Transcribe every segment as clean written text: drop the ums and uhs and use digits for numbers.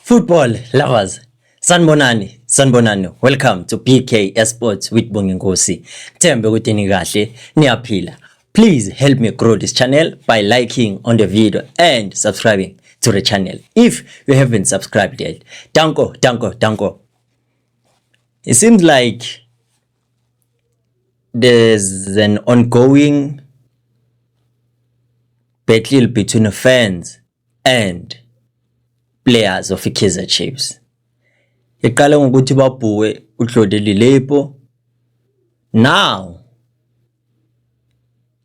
Football lovers, sanibonani. Welcome to PK Esports with Bonginkosi. Thembe ukuthi nikahle niyaphila. Please help me grow this channel by liking on the video and subscribing to the channel if you haven't subscribed yet. Danko. It seems like there's an ongoing battle between the fans and players of Kaizer Chiefs. Iqala ngokuthi babhuwe uHlodeli Lepo. Now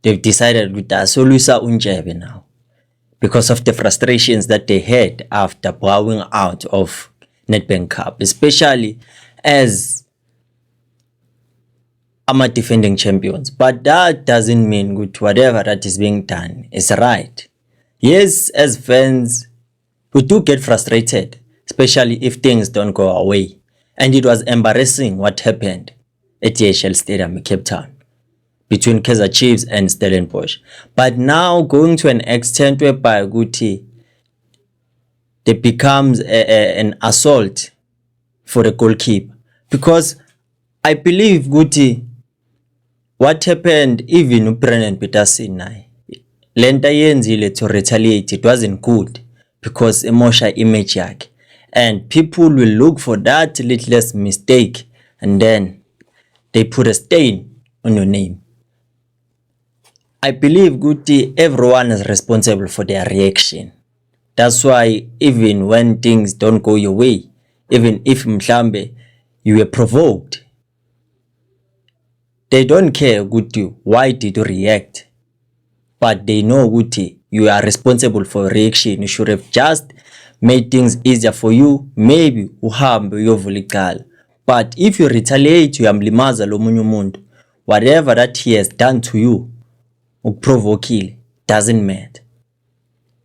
they've decided to asolwisa uNtshebe now because of the frustrations that they had after bowing out of Nedbank Cup, especially as defending champions. But that doesn't mean that whatever that is being done is right. Yes, as fans, we do get frustrated, especially if things don't go our way. And it was embarrassing what happened at DHL Stadium in Cape Town between Kaizer Chiefs and Stellenbosch. But now going to an extent whereby Guti, there becomes an assault for the goalkeeper. Because I believe Guti, what happened even Brendan Peterson lenta yenzile to retaliate, it wasn't good. Because emotional image yakhe, and people will look for that littlest mistake and then they put a stain on your name. I believe Guti, everyone is responsible for their reaction. That's why even when things don't go your way, even if mhlambe you were provoked, they don't care Guti, why did you react? But they know Guti, you are responsible for reaction. You should have just made things easier for you. Maybe uhambe uyovulikala. But if you retaliate, you amlimaza lo munye umuntu. Whatever that he has done to you, ukuprovokile, doesn't matter.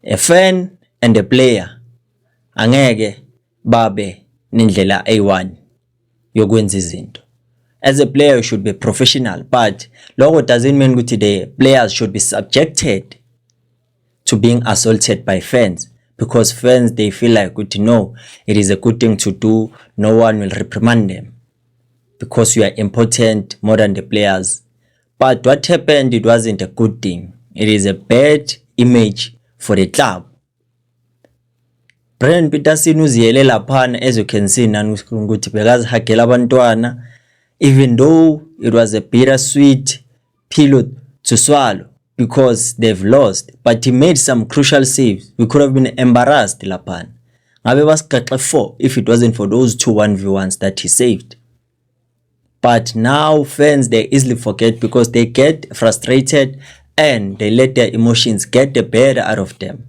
A fan and a player angeke babe nindlela A1 yokwenza izinto. As a player, you should be professional, but lokho doesn't mean that the players should be subjected to being assaulted by fans, because fans, they feel like, no, it is a good thing to do. No one will reprimand them because you are important more than the players. But what happened, it wasn't a good thing. It is a bad image for the club. Brendan Peterson uziyele laphana, as you can see, ukuthi bekazihagela abantwana, even though it was a bittersweet pill to swallow because they've lost, but he made some crucial saves. We could have been embarrassed laphana. Ngabe basigaxe 4 if it wasn't for those 2 1v1s that he saved. But now fans, they easily forget because they get frustrated and they let their emotions get the better out of them.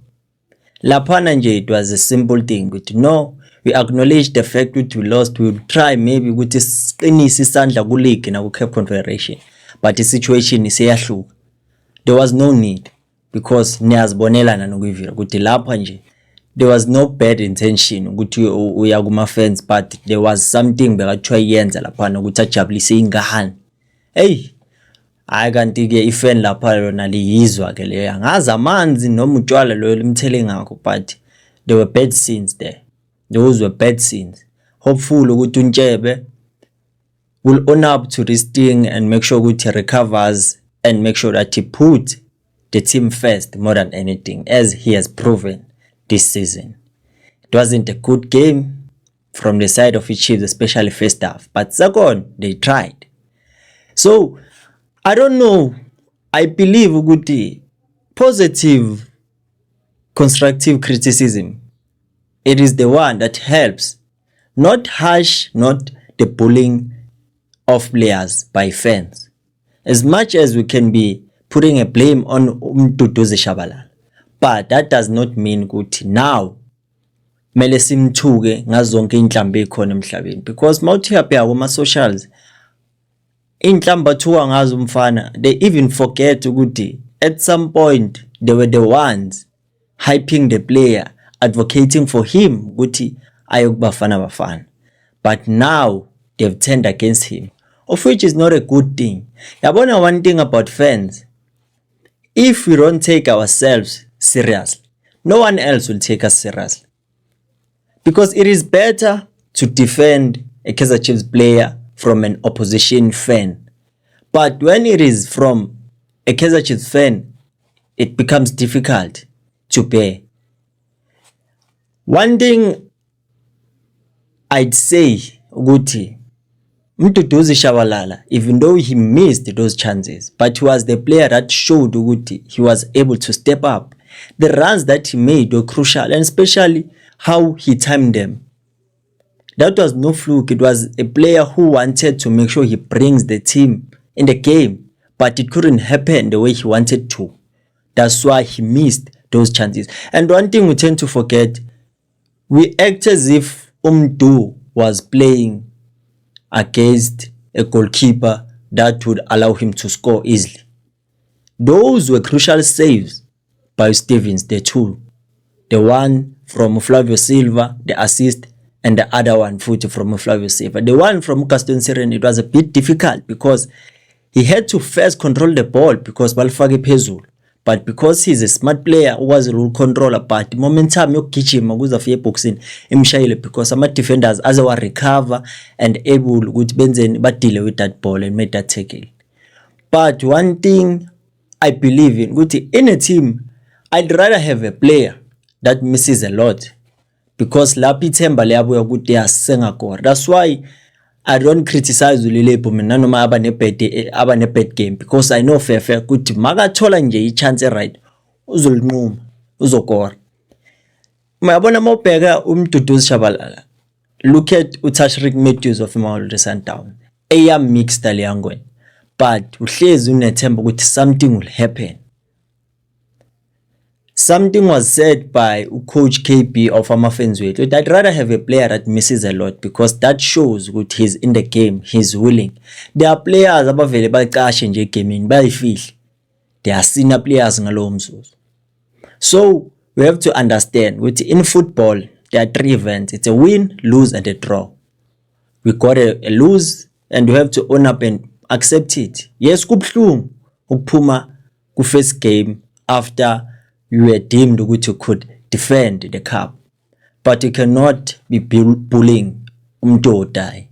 Laphana nje, it was a simple thing. No, we acknowledge the fact that we lost. We will try maybe ukuthi siqinise isandla ku league na ku Cup Confederation, but the situation is iyahluka. There was no need because niyazibonelana nokuyivira ukuthi lapha nje there was no bad intention ukuthi uya kuma fans, but there was something bekathiwa yenza lapha ukuthi ajabulise ingane. Hayi kanti ke ifan lapha lona liyizwa ke leyo, ngaza amanzi noma utshwala lo limthele ngakho, but there were bad scenes there. Those were bad scenes. Hopefully ukuthi uNtshebe will own up to this thing and make sure that he recovers and make sure that he put the team first more than anything, as he has proven this season. It wasn't a good game from the side of the Chiefs, especially first half, but second, they tried. So, I don't know. I believe Uguti, positive, constructive criticism, it is the one that helps, not harsh, not the bullying of players by fans. As much as we can be putting a blame on Umduduze Shabalala, but that does not mean ukuthi now mele simthuke ngazonke inhlambe ekhona emhlabeni, because mawuthi yapha kuma socials inhlamba thuka ngazo umfana, they even forget ukuthi at some point they were the ones hyping the player, advocating for him ukuthi ayokubafana bafana, but now they've turned against him, of which is not a good thing. Yabona, one thing about fans, if we don't take ourselves seriously, no one else will take us seriously. because it is better to defend a Kaizer Chiefs player from an opposition fan. But when it is from a Kaizer Chiefs fan, it becomes difficult to bear. One thing I'd say, ukuthi Mduduzi Shabalala, even though he missed those chances, but he was the player that showed ukuthi he was able to step up. The runs that he made were crucial, and especially how he timed them. That was no fluke. It was a player who wanted to make sure he brings the team in the game, but it couldn't happen the way he wanted to. That's why he missed those chances. And one thing we tend to forget, we act as if Umdu was playing against a goalkeeper that would allow him to score easily. Those were crucial saves by Stevens, the two. The one from Flavio Silva, the assist, and the other one from Flavio Silva. The one from Gaston Sirene, it was a bit difficult because he had to first control the ball because balfake phezulu. But because he's a smart player, was a rule controller, but momentum yokugijima kuzafika eboxini imshayile because ama defenders as they recover and able ukuthi benzeni ba deal with that ball and make that tackle. But one thing I believe in, ukuthi in a team I'd rather have a player that misses a lot because lapho ithemba liyabuya ukuthi yasengakora. That's why I don't criticize uLilepo mina noma aba ne bad game because I know fair ukuthi makathola nje i-chance right uzolinquma uzokora. Mayabona mawubheka uMduduzi Shabalala, look at uTashreeq Matthews of Mamelodi Sundowns, mixed aliyangweni, but uhlezi unethemba ukuthi something will happen. Something was said by Coach KB of Amafenzwe. I'd rather have a player that misses a lot because that shows that he's in the game, he's willing. There are players abavele baqashe nje egamini bayifihla. They are senior players ngalowo mzuzu. So we have to understand that in football there are 3 events. It's a win, lose, and a draw. We got a lose and we have to own up and accept it. Yes, kubhlungu ukuphuma ku first game after you were deemed that you could defend the cup, but you cannot be bullying umuntu die.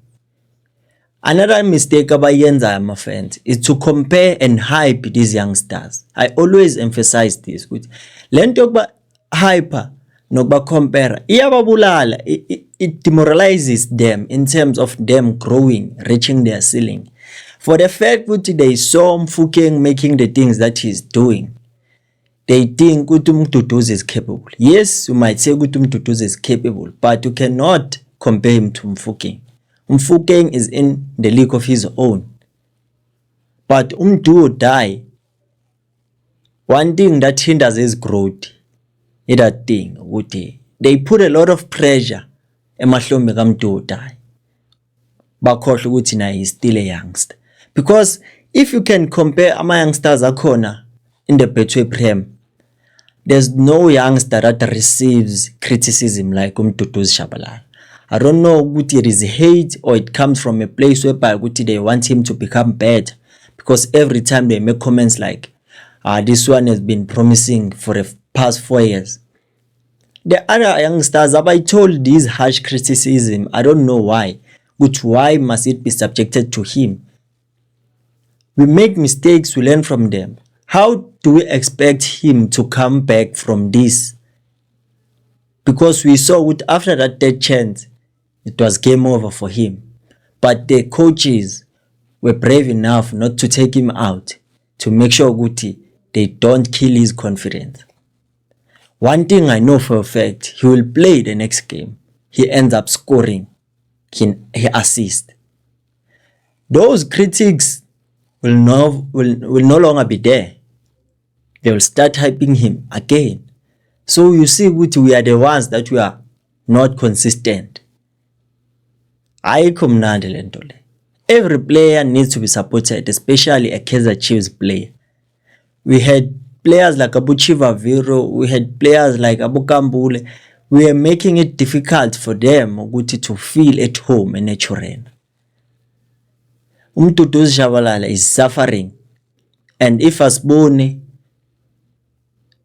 Another mistake abayenza my friends is to compare and hype these youngsters. I always emphasize this. Lento yokuba hyper nokuba compare iyababulala. It demoralizes them in terms of them growing, reaching their ceiling. For the fact that they saw Mfukeng making the things that he's doing, they think ukuthi uMduduzi is capable. Yes, you might say ukuthi uMduduzi is capable, but you cannot compare him to Mfukeng. Mfukeng is in the league of his own. But Umdu die. One thing that hinders his growth is that thing ukuthi they put a lot of pressure emahlombe kaMdu die. Bakhohle ukuthi na is still a youngster. Because if you can compare ama youngsters akhona in the Betway Prem, there's no youngster that receives criticism like Mduduzi Shabalala. I don't know what it is hate or it comes from a place whereby they want him to become better, because every time they make comments like this one has been promising for the past 4 years. The other youngsters have I told this harsh criticism. I don't know why. Why must it be subjected to him? We make mistakes, we learn from them. How do we expect him to come back from this? Because we saw what after that third chance, it was game over for him. But the coaches were brave enough not to take him out, to make sure Guti they don't kill his confidence. One thing I know for a fact, he will play the next game. He ends up scoring. He assists. Those critics will no longer be there. They will start hyping him again. So you see, we are the ones that we are not consistent. Every player needs to be supported, especially a Kaizer Chiefs player. We had players like Abu Chivaviro, we had players like Abu Kambule. We are making it difficult for them to feel at home in Echuren. Umduduzi Shabalala is suffering. And if asibone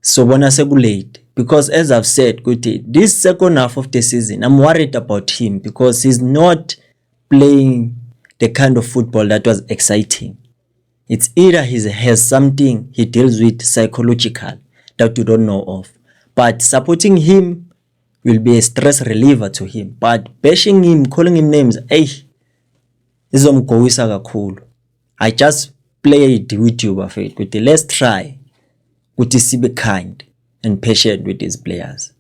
sobona sekulate, because as I've said, this second half of the season, I'm worried about him because he's not playing the kind of football that was exciting. It's either he has something he deals with psychological that you don't know of. But supporting him will be a stress reliever to him. But bashing him, calling him names, izomgowisa kakhulu. I just played with you, Buffett. Let's try to be kind and patient with these players.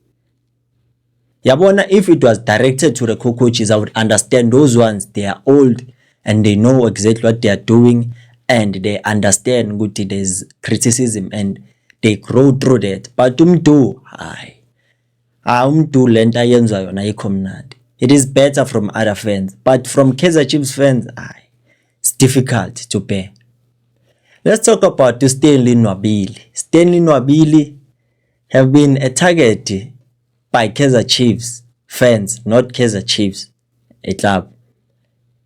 Yabona, if it was directed to the coaches, I would understand those ones. They are old and they know exactly what they are doing and they understand there's criticism and they grow through that. But lenta yenza yona ayikho mnandi. It is better from other fans, but from Kaizer Chiefs fans, it's difficult to bear. Let's talk about Stanley Nwabili. Stanley Nwabili have been a target by Kaizer Chiefs fans, not Kaizer Chiefs, a club.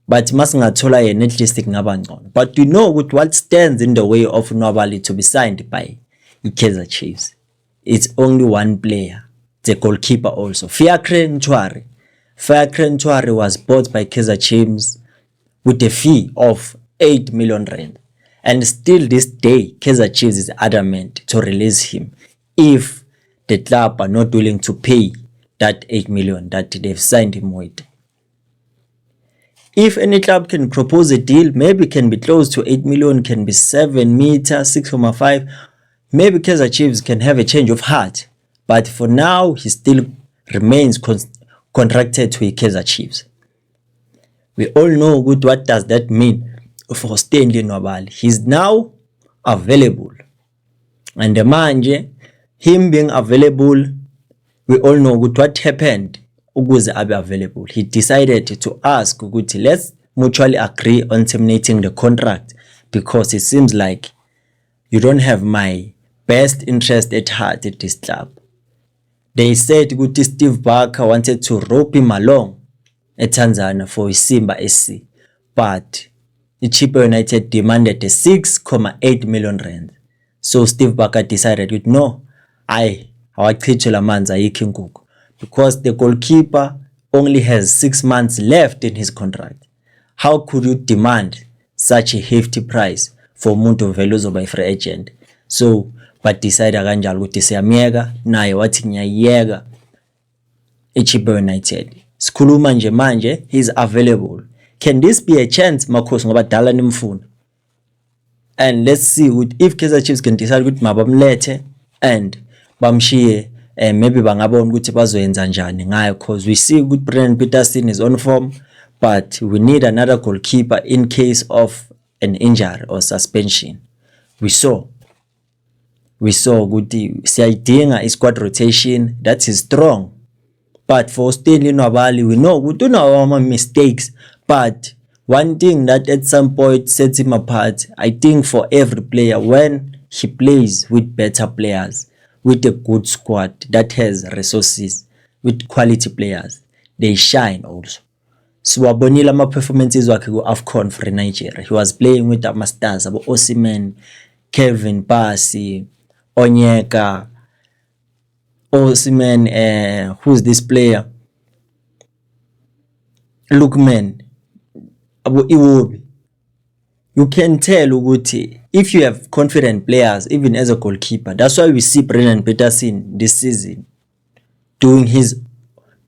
But masingathola yena at least kungaba ngcono. But you know what stands in the way of Nwabali to be signed by Kaizer Chiefs? It's only one player, the goalkeeper also. Fiacre Ntwari. Fiacre Ntwari was bought by Kaizer Chiefs with a fee of 8 million rand. And still this day, Kaizer Chiefs is adamant to release him if the club are not willing to pay that 8 million that they've signed him with. If any club can propose a deal, maybe can be close to 8 million, can be 7 meters, 6.5. Maybe Kaizer Chiefs can have a change of heart. But for now, he still remains contracted to Kaizer Chiefs. We all know what does that mean for Stanley Nwabali. He's now available. And the manje, him being available, we all know what happened. Ukuze abe available. He decided to ask ukuthi let's mutually agree on terminating the contract because it seems like you don't have my best interest at heart at this club. They said ukuthi Steve Barker wanted to rope him along at Tanzania for Simba SC, but Chippa United demanded a 6.8 million rand. So Steve Barker decided no, awachithela amanzi ayikho inkukhu. Because the goalkeeper only has 6 months left in his contract. How could you demand such a hefty price for umuntu velozo by free agent? So, but decided kanjalo ukuthi siyamyeka naye wathi ngiyayeka Chippa United. Sikhuluma nje manje he's available. Can this be a chance Makhosi ngoba dala nimfuna? And let's see if Kaizer Chiefs can decide ukuthi mabamlethe and bamshiye. Maybe bangabona ukuthi bazoyenza njani ngayo because we see good Brendan Peterson is on form, but we need another goalkeeper in case of an injury or suspension. We saw ukuthi siyayidinga squad rotation that is strong. But for Stanley Nwabali, we know we do know our mistakes, but one thing that at some point sets him apart, I think for every player, when he plays with better players, with a good squad that has resources, with quality players, they shine also. So wabonile ama performances wakhe ku AFCON for Nigeria. He was playing with the stars, abo Osimhen, Kelvin Bassey, Onyeka, Osimhen, who's this player? Lookman, abo Iwobi. You can tell ukuthi if you have confident players, even as a goalkeeper, that's why we see Brendan Peterson this season doing his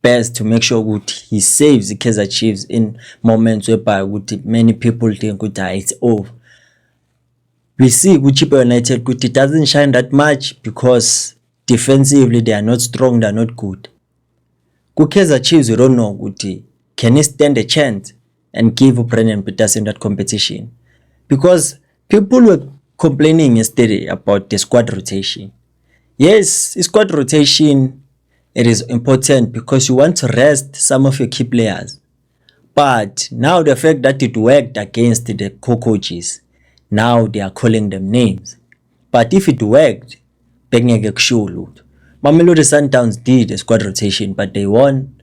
best to make sure that he saves the Kaizer Chiefs in moments whereby many people think it's over. We see Chippa United it doesn't shine that much because defensively they are not strong, they are not good. Kaizer Chiefs, you don't know can he stand a chance and give Brendan Peterson that competition? Because people were complaining yesterday about the squad rotation. Yes, squad rotation, it is important because you want to rest some of your key players. But now the fact that it worked against the coaches, now they are calling them names. But if it worked, Mamelodi Sundowns did a squad rotation, but they won.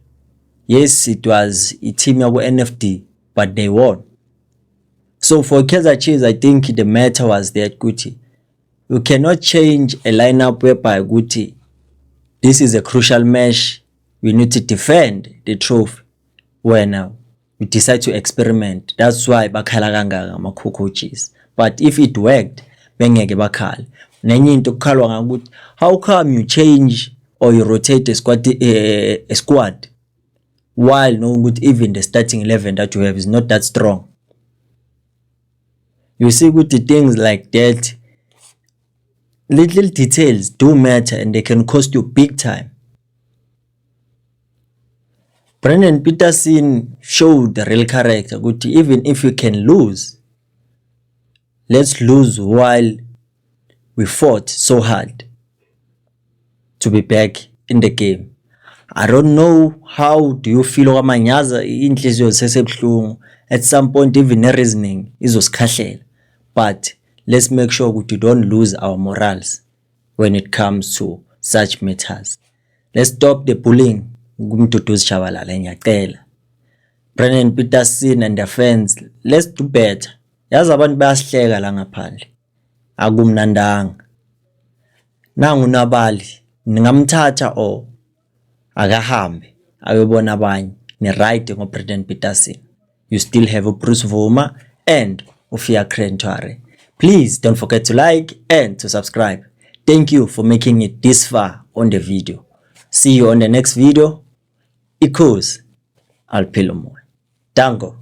Yes, it was a team of NFD, but they won. So for Kaizer Chiefs, I think the matter was that you cannot change a lineup whereby This is a crucial match. We need to defend the trophy when we decide to experiment. That's why bakhala kangaka ama-cockroaches. But if it worked, bengeke bakhale. Nenye into kukhalwa ngakuthi, how come you change or you rotate a squad while knowing that even the starting 11 that you have is not that strong? You see, with the things like that, little details do matter and they can cost you big time. Brendan Peterson showed the real character. Even if you can lose, let's lose while we fought so hard to be back in the game. I don't know how do you feel kwamanyaza inhliziyo sesebhlungu. At some point even reasoning izosikhahlela, but let's make sure that we don't lose our morals when it comes to such matters. Let's stop the bullying. Ngumduduzi Shabalala ngiyacela. Brendan Peterson and their fans, let's do better. Yazi abantu bayasihleka la ngaphandle. Akumnandanga. Nangu Nabali, ningamthatha o akahambe ayobona abanye ni right ngoBrendan Peterson. You still have Bruce Vuma and Ufia Krentware. Please don't forget to like and to subscribe. Thank you for making it this far on the video. See you on the next video. Ikos Alpilomoy. Dango.